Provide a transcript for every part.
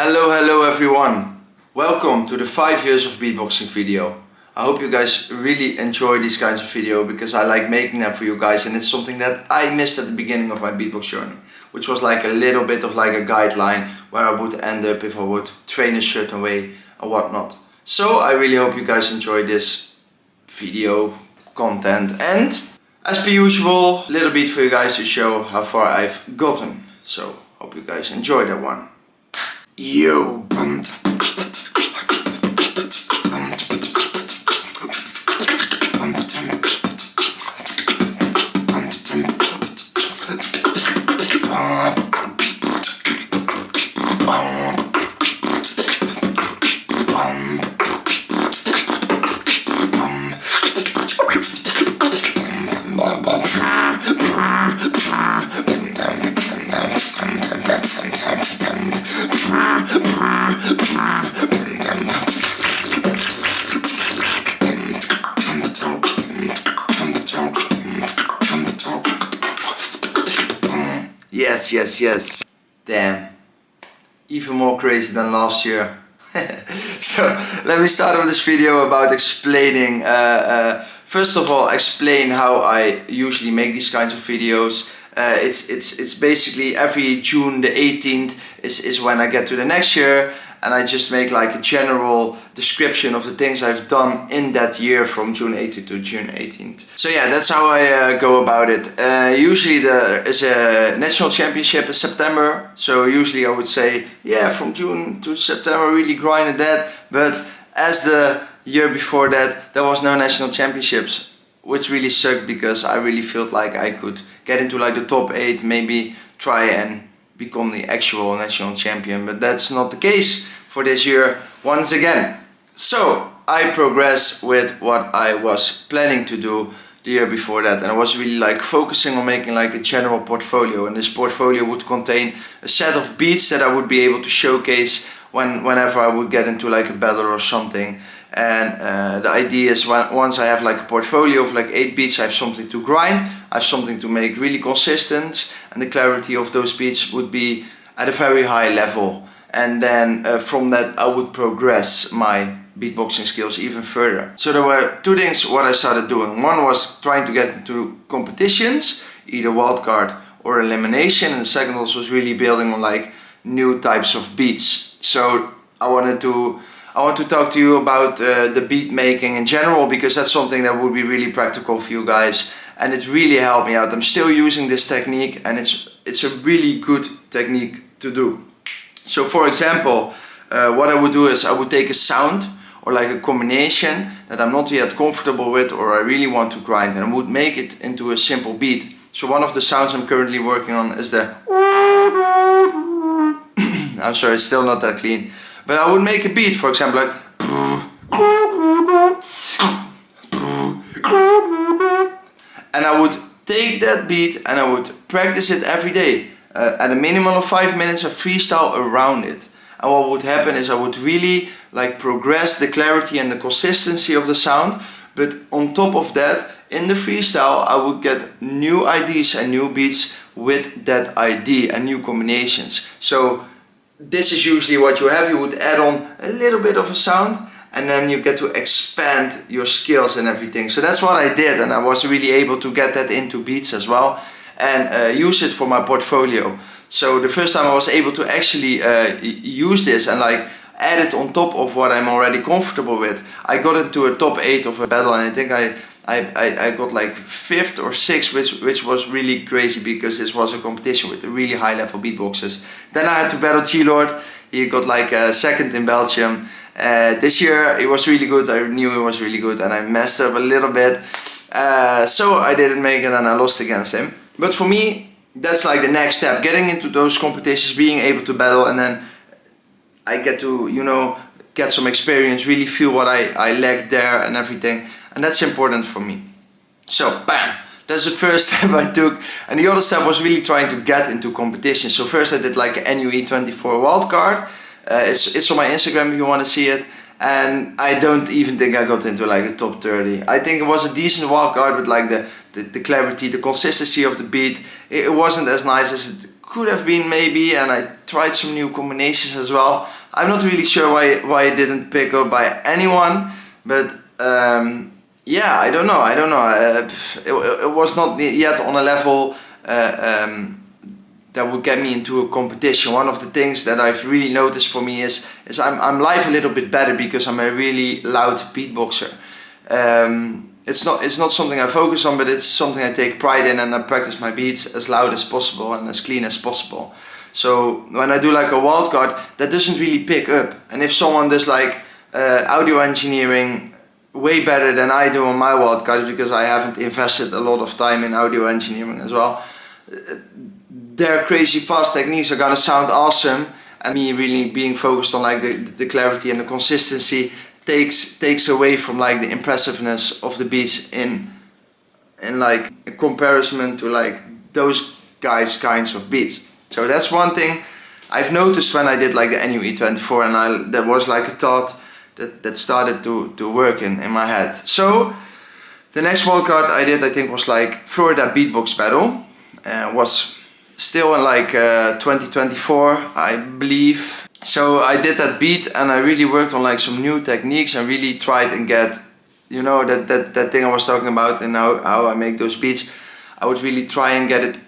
Hello everyone. Welcome to the 5 years of beatboxing video. I hope you guys really enjoy these kinds of video because I like making them for you guys, and it's something that I missed at the beginning of my beatbox journey, which was like a little bit of like a guideline where I would end up if I would train a certain way and whatnot. So I really hope you guys enjoy this video content, and as per usual, a little bit for you guys to show how far I've gotten. So hope you guys enjoy that one. Yo, yes. Damn. Even more crazy than last year. So let me start with this video about explaining, first of all, explain how I usually make these kinds of videos. It's basically every June the 18th is when I get to the next year, and I just make like a general description of the things I've done in that year from June 18th to June 18th. So yeah, that's how I go about it. Usually there is a national championship in September, so usually I would say, yeah, from June to September really grinded that. But as the year before that, there was no national championships, which really sucked because I really felt like I could get into like the top 8, maybe try and become the actual national champion, but that's not the case for this year once again. So I progress with what I was planning to do the year before that, and I was really like focusing on making like a general portfolio, and this portfolio would contain a set of beats that I would be able to showcase whenever I would get into like a battle or something. And the idea is once I have like a portfolio of like 8 beats, I have something to grind, I have something to make really consistent, and the clarity of those beats would be at a very high level. And then from that I would progress my beatboxing skills even further. So there were 2 things what I started doing. One was trying to get into competitions, either wildcard or elimination, and the second was really building on like new types of beats. So I want to talk to you about the beat making in general, because that's something that would be really practical for you guys, and it really helped me out. I'm still using this technique, and it's a really good technique to do. So for example, what I would do is I would take a sound or like a combination that I'm not yet comfortable with or I really want to grind, and I would make it into a simple beat. So one of the sounds I'm currently working on is the I'm sorry, it's still not that clean. But I would make a beat, for example, like, and I would take that beat and I would practice it every day. At a minimum of 5 minutes, I freestyle around it. And what would happen is I would really like progress the clarity and the consistency of the sound. But on top of that, in the freestyle, I would get new ideas and new beats with that idea and new combinations. So this is usually what you have. You would add on a little bit of a sound, and then you get to expand your skills and everything. So that's what I did, and I was really able to get that into beats as well and use it for my portfolio. So the first time I was able to actually use this and like add it on top of what I'm already comfortable with, I got into a top 8 of a battle, and I think I got like 5th or 6th, which was really crazy because this was a competition with really high level beatboxers. Then I had to battle G-Lord. He got like 2nd in Belgium. This year he was really good. I knew he was really good, and I messed up a little bit. So I didn't make it and I lost against him. But for me, that's like the next step, getting into those competitions, being able to battle, and then I get to, you know, get some experience, really feel what I lacked there and everything. And that's important for me. So bam, that's the first step I took. And the other step was really trying to get into competition. So first I did like an NUE 24 wildcard. It's on my Instagram if you want to see it. And I don't even think I got into like a top 30. I think it was a decent wildcard with like the clarity, the consistency of the beat. It wasn't as nice as it could have been maybe, and I tried some new combinations as well. I'm not really sure why it didn't pick up by anyone, but yeah, I don't know. It was not yet on a level that would get me into a competition. One of the things that I've really noticed for me is I'm live a little bit better because I'm a really loud beatboxer. It's not something I focus on, but it's something I take pride in, and I practice my beats as loud as possible and as clean as possible. So when I do like a wildcard, that doesn't really pick up. And if someone does like audio engineering way better than I do on my wildcards, because I haven't invested a lot of time in audio engineering as well, their crazy fast techniques are gonna sound awesome, and me really being focused on like the clarity and the consistency takes away from like the impressiveness of the beats in like a comparison to like those guys kinds of beats. So that's one thing I've noticed when I did like the NU E24, and that was like a thought that started to work in my head. So the next wildcard I did, I think, was like Florida Beatbox Battle, was still in like 2024, I believe. So I did that beat, and I really worked on like some new techniques and really tried and get, you know, that thing I was talking about, and how I make those beats. I would really try and get it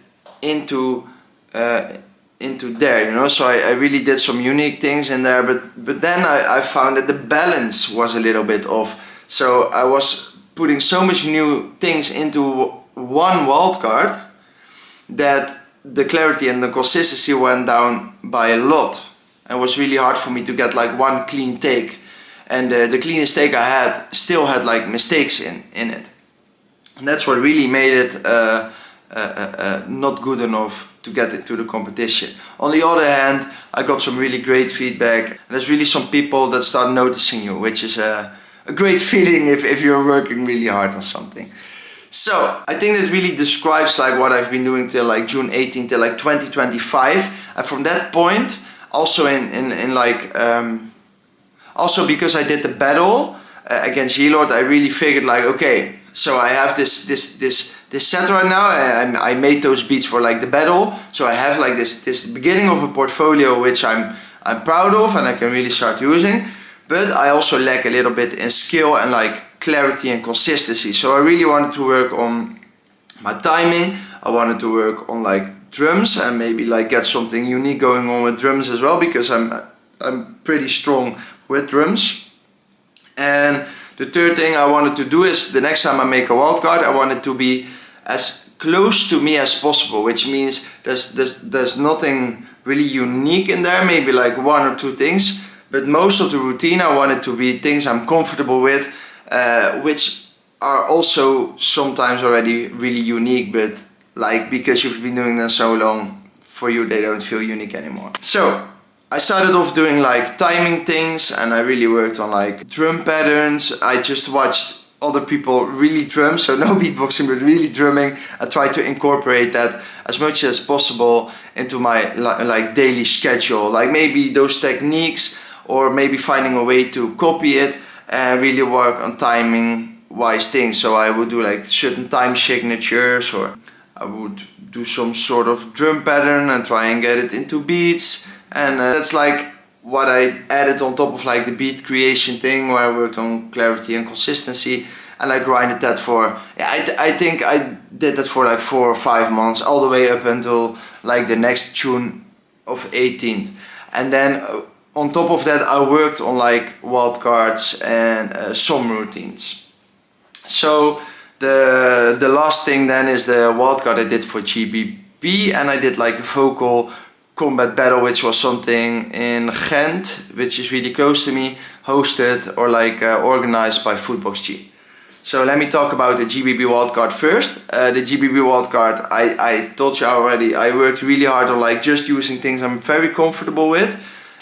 into there, you know. So I really did some unique things in there, but then I found that the balance was a little bit off. So I was putting so much new things into one wildcard that the clarity and the consistency went down by a lot. And it was really hard for me to get like one clean take, and the cleanest take I had still had like mistakes in it, and that's what really made it not good enough to get into the competition. On the other hand, I got some really great feedback, and there's really some people that start noticing you, which is a great feeling if you're working really hard on something. So I think that really describes like what I've been doing till like June 18 till like 2025, and from that point, also in like also because I did the battle against G-Lord, I really figured like, okay, so I have this set right now, and I made those beats for like the battle, so I have like this beginning of a portfolio which I'm proud of and I can really start using, but I also lack a little bit in skill and like clarity and consistency. So I really wanted to work on my timing. I wanted to work on like drums and maybe like get something unique going on with drums as well, because I'm pretty strong with drums. And the third thing I wanted to do is the next time I make a wildcard, I want it to be as close to me as possible, which means there's nothing really unique in there, maybe like one or two things, but most of the routine I want it to be things I'm comfortable with, which are also sometimes already really unique, but like because you've been doing them so long, for you they don't feel unique anymore. So I started off doing like timing things, and I really worked on like drum patterns. I just watched other people really drum, so no beatboxing but really drumming. I tried to incorporate that as much as possible into my like daily schedule, like maybe those techniques, or maybe finding a way to copy it and really work on timing wise things. So I would do like certain time signatures, or I would do some sort of drum pattern and try and get it into beats, and that's like what I added on top of like the beat creation thing, where I worked on clarity and consistency, and I grinded that for, yeah, I think I did that for like 4 or 5 months, all the way up until like the next June of 18th. And then on top of that I worked on like wildcards and some routines. So the last thing then is the wildcard I did for GBB, and I did like a vocal combat battle, which was something in Ghent, which is really close to me, hosted or like organized by Footbox G. So let me talk about the GBB wildcard first. The GBB wildcard, I told you already, I worked really hard on like just using things I'm very comfortable with,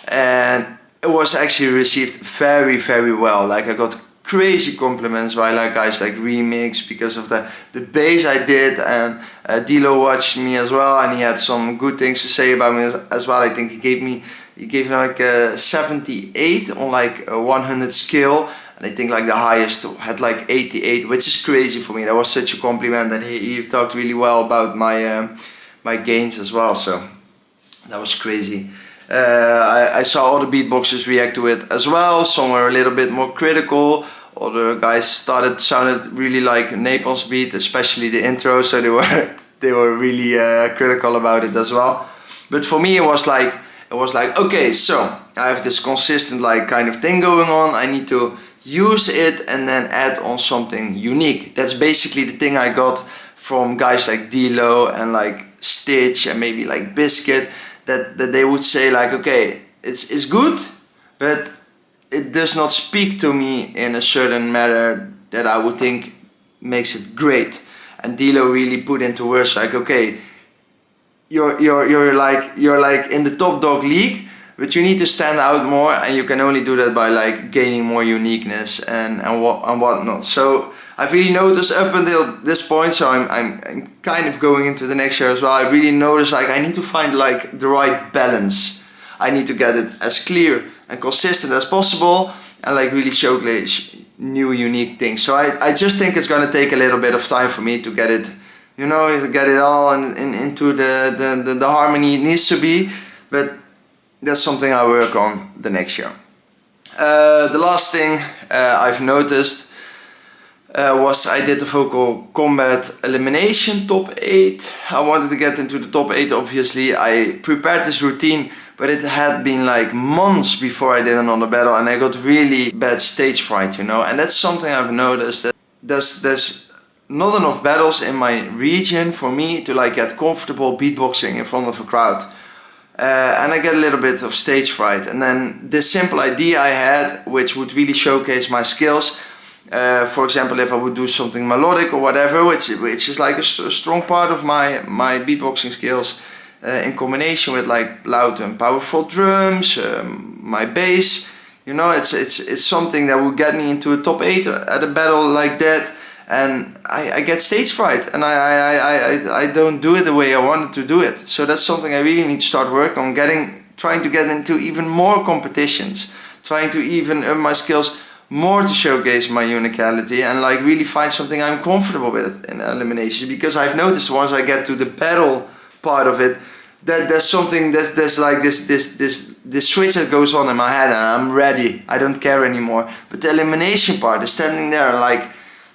and it was actually received very, very well. Like I got crazy compliments by like guys like Remix because of the bass I did, and Dilo watched me as well, and he had some good things to say about me as well. I think he gave me like a 78 on like a 100 scale, and I think like the highest had like 88, which is crazy for me. That was such a compliment, and he talked really well about my my gains as well. So That was crazy. I saw other beatboxers react to it as well. Some were a little bit more critical. Other guys sounded really like Napalm's beat, especially the intro. So they were really critical about it as well. But for me, it was like okay, so I have this consistent like kind of thing going on. I need to use it and then add on something unique. That's basically the thing I got from guys like D-Lo and like Stitch and maybe like Biscuit. That they would say like, okay, it's good, but it does not speak to me in a certain manner that I would think makes it great. And D-Lo really put into words like, okay, you're like in the top dog league, but you need to stand out more, and you can only do that by like gaining more uniqueness and whatnot. So I've really noticed up until this point, so I'm kind of going into the next year as well. I really noticed like I need to find like the right balance. I need to get it as clear and consistent as possible, and like really showcase new unique things. So I just think it's gonna take a little bit of time for me to get it, you know, get it all into the harmony it needs to be. But that's something I work on the next year. The last thing I've noticed was I did the vocal combat elimination top 8. I wanted to get into the top 8 obviously. I prepared this routine, but it had been like months before I did another battle, and I got really bad stage fright, you know. And that's something I've noticed, that there's not enough battles in my region for me to like get comfortable beatboxing in front of a crowd. And I get a little bit of stage fright. And then this simple idea I had, which would really showcase my skills, for example, if I would do something melodic or whatever, which is like a strong part of my beatboxing skills, in combination with like loud and powerful drums, my bass, you know, it's something that would get me into a top 8 at a battle like that. And I get stage fright, and I don't do it the way I wanted to do it. So that's something I really need to start working on, trying to get into even more competitions, trying to even up my skills more to showcase my unicality and like really find something I'm comfortable with in elimination. Because I've noticed once I get to the battle part of it, that there's something, there's like this switch that goes on in my head, and I'm ready. I don't care anymore. But the elimination part is standing there and like,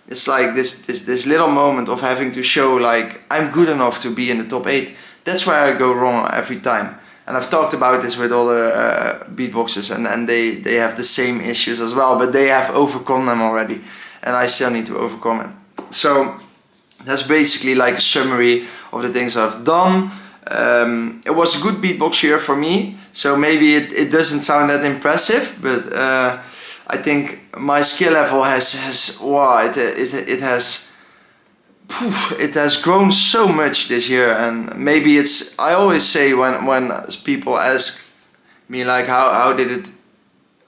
it's like this little moment of having to show like I'm good enough to be in the top 8. That's where I go wrong every time. And I've talked about this with other beatboxers, and they have the same issues as well, but they have overcome them already, and I still need to overcome it. So that's basically like a summary of the things I've done. It was a good beatbox year for me, so maybe it doesn't sound that impressive, but I think my skill level has grown so much this year. And maybe I always say when people ask me like how did it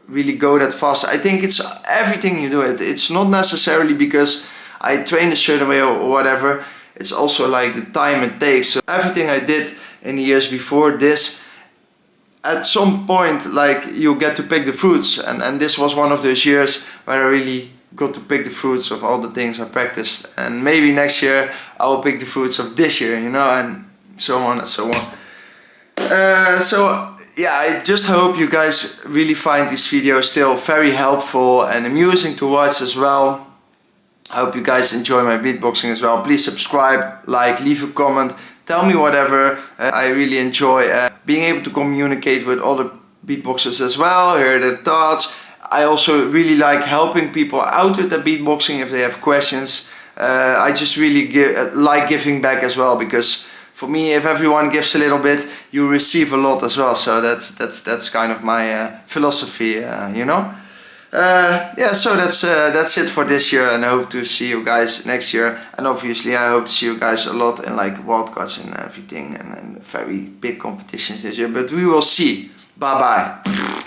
really go that fast, I think it's everything you do. It's not necessarily because I train a certain way or whatever. It's also like the time it takes. So everything I did in the years before this, at some point like you get to pick the fruits, and this was one of those years where I really got to pick the fruits of all the things I practiced. And maybe next year I will pick the fruits of this year, you know, and so on and so on. So yeah, I just hope you guys really find these videos still very helpful and amusing to watch as well. I hope you guys enjoy my beatboxing as well. Please subscribe, like, leave a comment, tell me whatever. I really enjoy being able to communicate with other beatboxers as well, hear their thoughts. I also really like helping people out with the beatboxing if they have questions. I just really like giving back as well, because for me, if everyone gives a little bit, you receive a lot as well. So that's kind of my philosophy, you know. Yeah, so that's it for this year, and I hope to see you guys next year. And obviously I hope to see you guys a lot in like wildcards and everything, and very big competitions this year, but we will see. Bye bye.